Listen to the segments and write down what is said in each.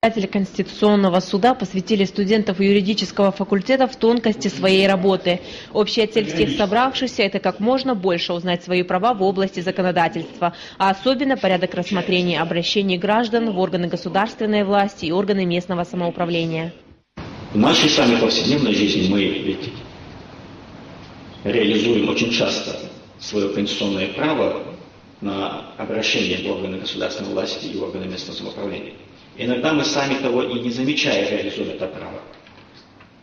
Председатели Конституционного суда посвятили студентов юридического факультета в тонкости своей работы. Общая цель всех собравшихся – это как можно больше узнать свои права в области законодательства, а особенно порядок рассмотрения обращений граждан в органы государственной власти и органы местного самоуправления. В нашей с вами повседневной жизни мы ведь реализуем очень часто свое конституционное право на обращение в органы государственной власти и органы местного самоуправления. Иногда мы сами того и не замечая реализуем это право.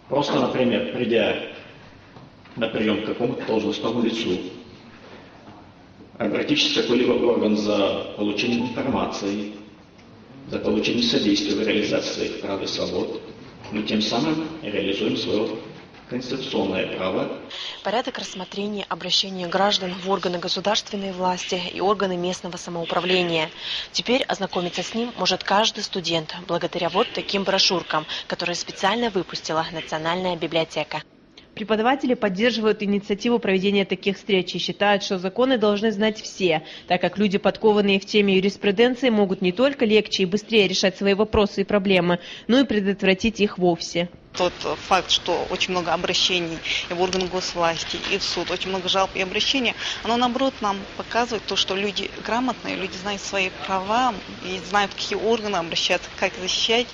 Просто, например, придя на прием к какому-то должностному лицу, обратившись в какой-либо орган за получением информации, за получением содействия в реализации своих прав и свобод, мы тем самым реализуем свое конституционное право. Порядок рассмотрения обращений граждан в органы государственной власти и органы местного самоуправления. Теперь ознакомиться с ним может каждый студент, благодаря вот таким брошюркам, которые специально выпустила Национальная библиотека. Преподаватели поддерживают инициативу проведения таких встреч и считают, что законы должны знать все, так как люди, подкованные в теме юриспруденции, могут не только легче и быстрее решать свои вопросы и проблемы, но и предотвратить их вовсе. Тот факт, что очень много обращений и в органы госвласти, и в суд, очень много жалоб и обращений, оно наоборот нам показывает то, что люди грамотные, люди знают свои права и знают, какие органы обращаться, как защищать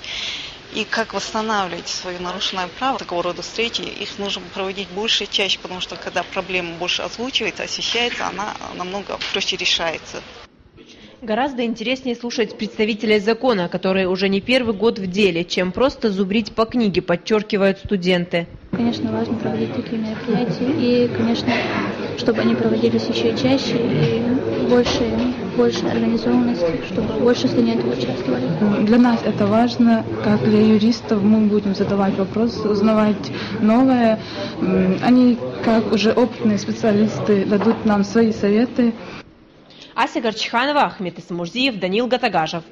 и как восстанавливать свое нарушенное право. Такого рода встречи, их нужно проводить больше и чаще, потому что когда проблема больше озвучивается, освещается, она намного проще решается. Гораздо интереснее слушать представителей закона, которые уже не первый год в деле, чем просто зубрить по книге, подчеркивают студенты. Конечно, важно проводить такие мероприятия и, конечно, чтобы они проводились еще чаще и больше организованности, чтобы больше студентов участвовали. Для нас это важно, как для юристов мы будем задавать вопросы, узнавать новое. Они, как уже опытные специалисты, дадут нам свои советы. Ася Горчиханова, Ахмед Исамурзиев, Данил Гатагажев.